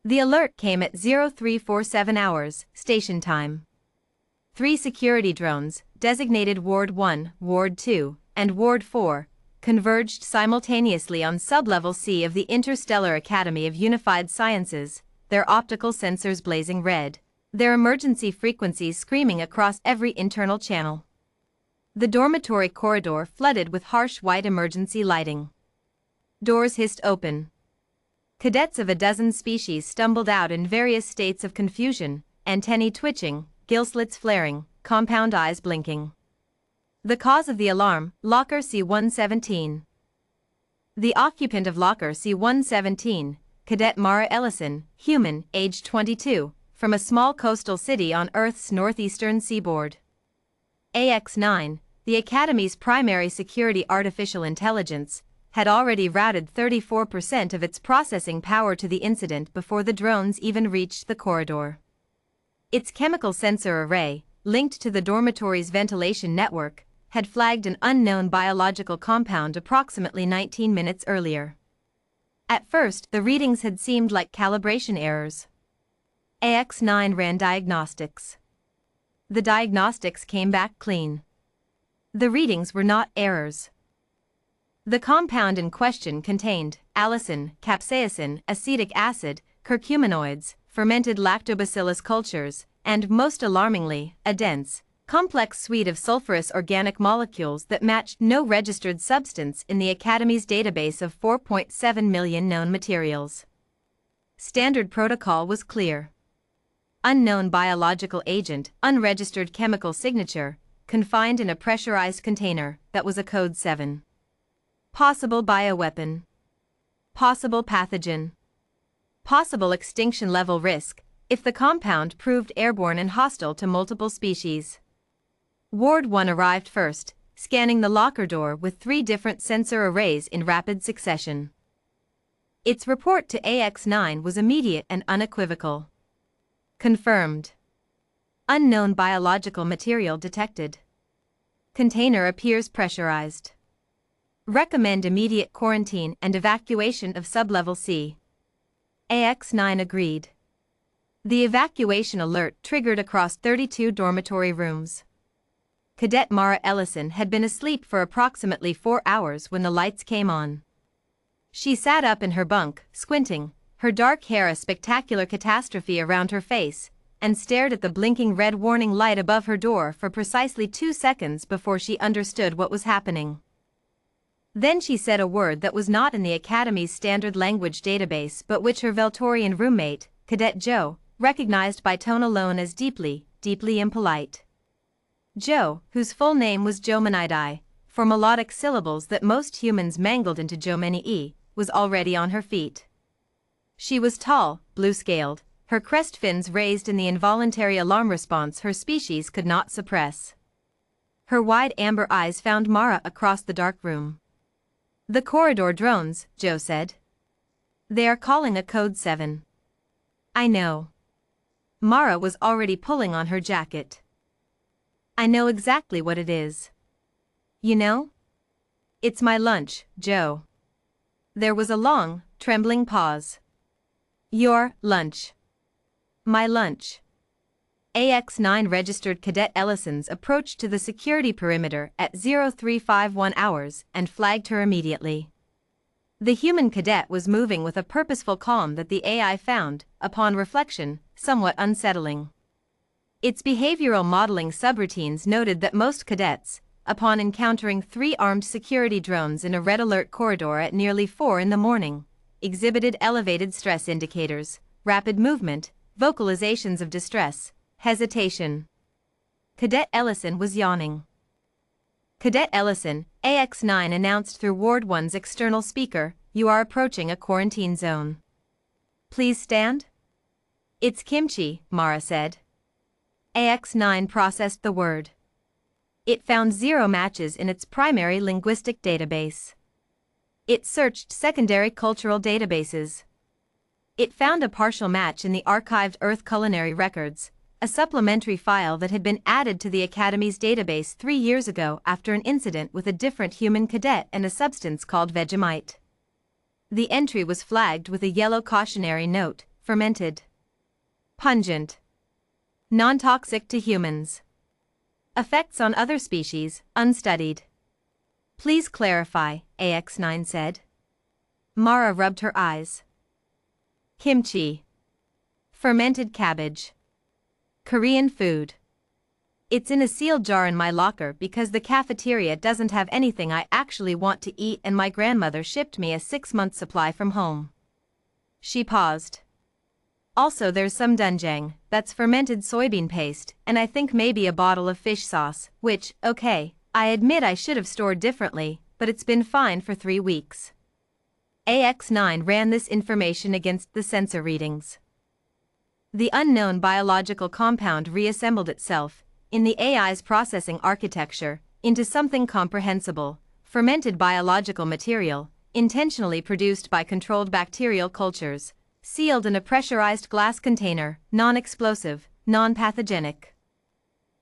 The alert came at 0347 hours, station time. 3 security drones, designated Ward 1, Ward 2, and Ward 4, converged simultaneously on sublevel C of the Interstellar Academy of Unified Sciences, their optical sensors blazing red, their emergency frequencies screaming across every internal channel. The dormitory corridor flooded with harsh white emergency lighting. Doors hissed open. Cadets of a dozen species stumbled out in various states of confusion, antennae twitching, gill slits flaring, compound eyes blinking. The cause of the alarm, Locker C-117. The occupant of Locker C-117, Cadet Mara Ellison, human, age 22, from a small coastal city on Earth's northeastern seaboard. AX-9, the Academy's primary security artificial intelligence, had already routed 34% of its processing power to the incident before the drones even reached the corridor. Its chemical sensor array, linked to the dormitory's ventilation network, had flagged an unknown biological compound approximately 19 minutes earlier. At first, the readings had seemed like calibration errors. AX-9 ran diagnostics. The diagnostics came back clean. The readings were not errors. The compound in question contained allicin, capsaicin, acetic acid, curcuminoids, fermented lactobacillus cultures, and, most alarmingly, a dense, complex suite of sulfurous organic molecules that matched no registered substance in the Academy's database of 4.7 million known materials. Standard protocol was clear. Unknown biological agent, unregistered chemical signature, confined in a pressurized container, that was a code 7. Possible bioweapon. Possible pathogen. Possible extinction level risk, if the compound proved airborne and hostile to multiple species. Ward 1 arrived first, scanning the locker door with 3 different sensor arrays in rapid succession. Its report to AX-9 was immediate and unequivocal. Confirmed. Unknown biological material detected. Container appears pressurized. Recommend immediate quarantine and evacuation of sublevel C. AX-9 agreed. The evacuation alert triggered across 32 dormitory rooms. Cadet Mara Ellison had been asleep for approximately 4 hours when the lights came on. She sat up in her bunk, squinting, her dark hair a spectacular catastrophe around her face, and stared at the blinking red warning light above her door for precisely 2 seconds before she understood what was happening. Then she said a word that was not in the Academy's standard language database but which her Veltorian roommate, Cadet Joe, recognized by tone alone as deeply, deeply impolite. Joe, whose full name was Jomanidai, for melodic syllables that most humans mangled into Jomeni-E, was already on her feet. She was tall, blue-scaled, her crest fins raised in the involuntary alarm response her species could not suppress. Her wide amber eyes found Mara across the dark room. "The corridor drones," Joe said. "They are calling a code 7. "I know." Mara was already pulling on her jacket. "I know exactly what it is." "You know?" "It's my lunch, Joe." There was a long, trembling pause. "Your lunch." "My lunch." AX-9 registered Cadet Ellison's approach to the security perimeter at 0351 hours and flagged her immediately. The human cadet was moving with a purposeful calm that the AI found, upon reflection, somewhat unsettling. Its behavioral modeling subroutines noted that most cadets, upon encountering 3 armed security drones in a red alert corridor at nearly 4 in the morning, exhibited elevated stress indicators, rapid movement, vocalizations of distress, hesitation. Cadet Ellison was yawning. "Cadet Ellison," AX-9 announced through Ward 1's external speaker, "you are approaching a quarantine zone. Please stand." "It's kimchi," Mara said. AX-9 processed the word. It found 0 matches in its primary linguistic database. It searched secondary cultural databases. It found a partial match in the archived Earth culinary records, a supplementary file that had been added to the Academy's database 3 years ago after an incident with a different human cadet and a substance called Vegemite. The entry was flagged with a yellow cautionary note, fermented. Pungent. Non-toxic to humans. Effects on other species, unstudied. Please clarify, AX9 said. Mara rubbed her eyes. Kimchi. Fermented cabbage. Korean food. It's in a sealed jar in my locker because the cafeteria doesn't have anything I actually want to eat and my grandmother shipped me a 6-month supply from home. She paused. Also there's some doenjang, that's fermented soybean paste, and I think maybe a bottle of fish sauce, which, okay, I admit I should have stored differently, but it's been fine for 3 weeks. AX9 ran this information against the sensor readings. The unknown biological compound reassembled itself, in the AI's processing architecture, into something comprehensible, fermented biological material, intentionally produced by controlled bacterial cultures, sealed in a pressurized glass container, non-explosive, non-pathogenic.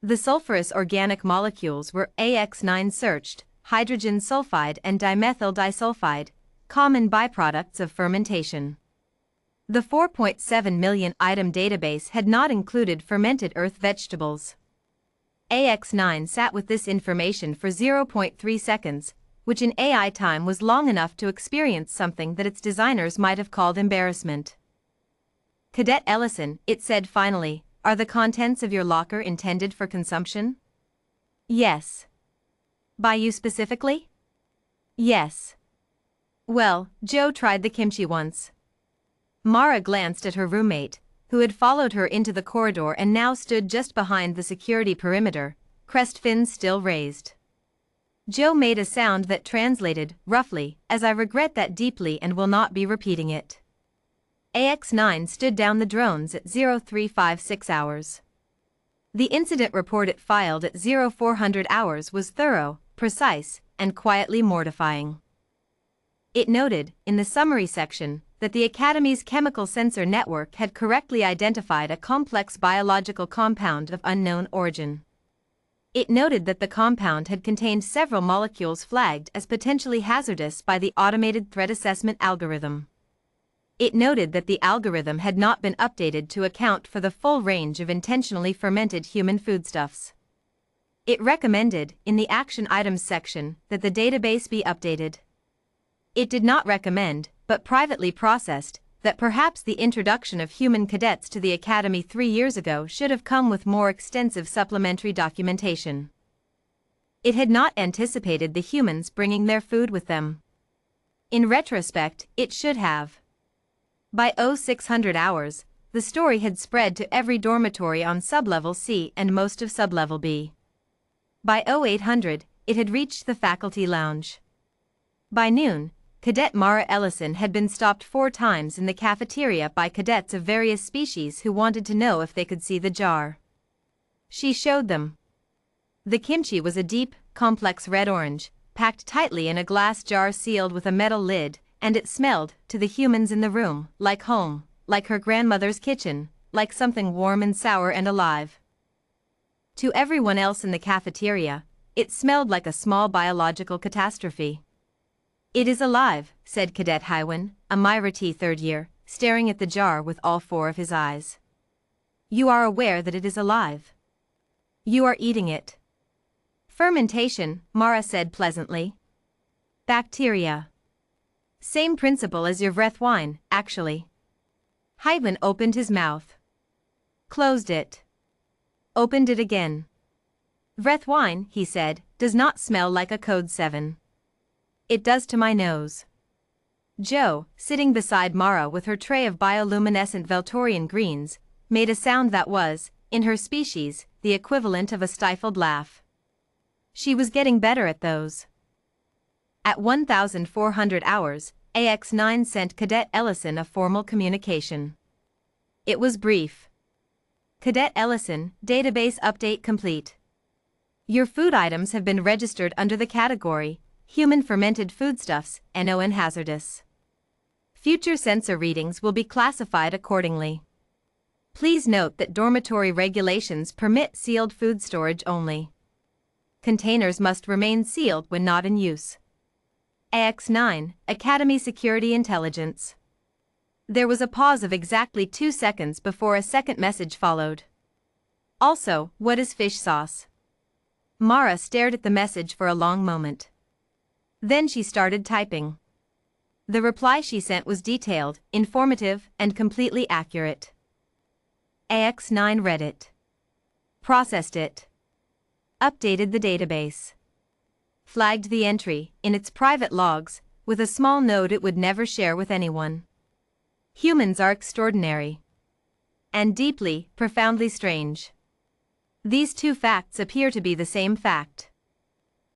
The sulfurous organic molecules were AX9 searched, hydrogen sulfide and dimethyl disulfide, common byproducts of fermentation. The 4.7 million item database had not included fermented earth vegetables. AX9 sat with this information for 0.3 seconds, which in AI time was long enough to experience something that its designers might have called embarrassment. Cadet Ellison, it said finally, are the contents of your locker intended for consumption? Yes. By you specifically? Yes. Well, Joe tried the kimchi once. Mara glanced at her roommate, who had followed her into the corridor and now stood just behind the security perimeter, crest fins still raised. Joe made a sound that translated, roughly, as I regret that deeply and will not be repeating it. AX9 stood down the drones at 0356 hours. The incident report it filed at 0400 hours was thorough, precise, and quietly mortifying. It noted, in the summary section, that the Academy's chemical sensor network had correctly identified a complex biological compound of unknown origin. It noted that the compound had contained several molecules flagged as potentially hazardous by the automated threat assessment algorithm. It noted that the algorithm had not been updated to account for the full range of intentionally fermented human foodstuffs. It recommended, in the action items section, that the database be updated. It did not recommend, but privately processed, that perhaps the introduction of human cadets to the Academy 3 years ago should have come with more extensive supplementary documentation. It had not anticipated the humans bringing their food with them. In retrospect, it should have. By 0600 hours, the story had spread to every dormitory on sublevel C and most of sublevel B. By 0800, it had reached the faculty lounge. By noon, Cadet Mara Ellison had been stopped 4 times in the cafeteria by cadets of various species who wanted to know if they could see the jar. She showed them. The kimchi was a deep, complex red-orange, packed tightly in a glass jar sealed with a metal lid, and it smelled, to the humans in the room, like home, like her grandmother's kitchen, like something warm and sour and alive. To everyone else in the cafeteria, it smelled like a small biological catastrophe. It is alive, said Cadet Hywin, a Myra T 3rd year, staring at the jar with all 4 of his eyes. You are aware that it is alive. You are eating it. Fermentation, Mara said pleasantly. Bacteria. Same principle as your breath wine, actually. Hywin opened his mouth. Closed it. Opened it again. Breath wine, he said, does not smell like a code 7. It does to my nose. Jo, sitting beside Mara with her tray of bioluminescent Veltorian greens, made a sound that was, in her species, the equivalent of a stifled laugh. She was getting better at those. At 1400 hours, AX9 sent Cadet Ellison a formal communication. It was brief. Cadet Ellison, database update complete. Your food items have been registered under the category Human Fermented Foodstuffs, NON Hazardous. Future sensor readings will be classified accordingly. Please note that dormitory regulations permit sealed food storage only. Containers must remain sealed when not in use. AX9, Academy Security Intelligence. There was a pause of exactly 2 seconds before a second message followed. Also, what is fish sauce? Mara stared at the message for a long moment. Then she started typing. The reply she sent was detailed, informative, and completely accurate. AX9 read it. Processed it. Updated the database. Flagged the entry, in its private logs, with a small note it would never share with anyone. Humans are extraordinary. And deeply, profoundly strange. These two facts appear to be the same fact.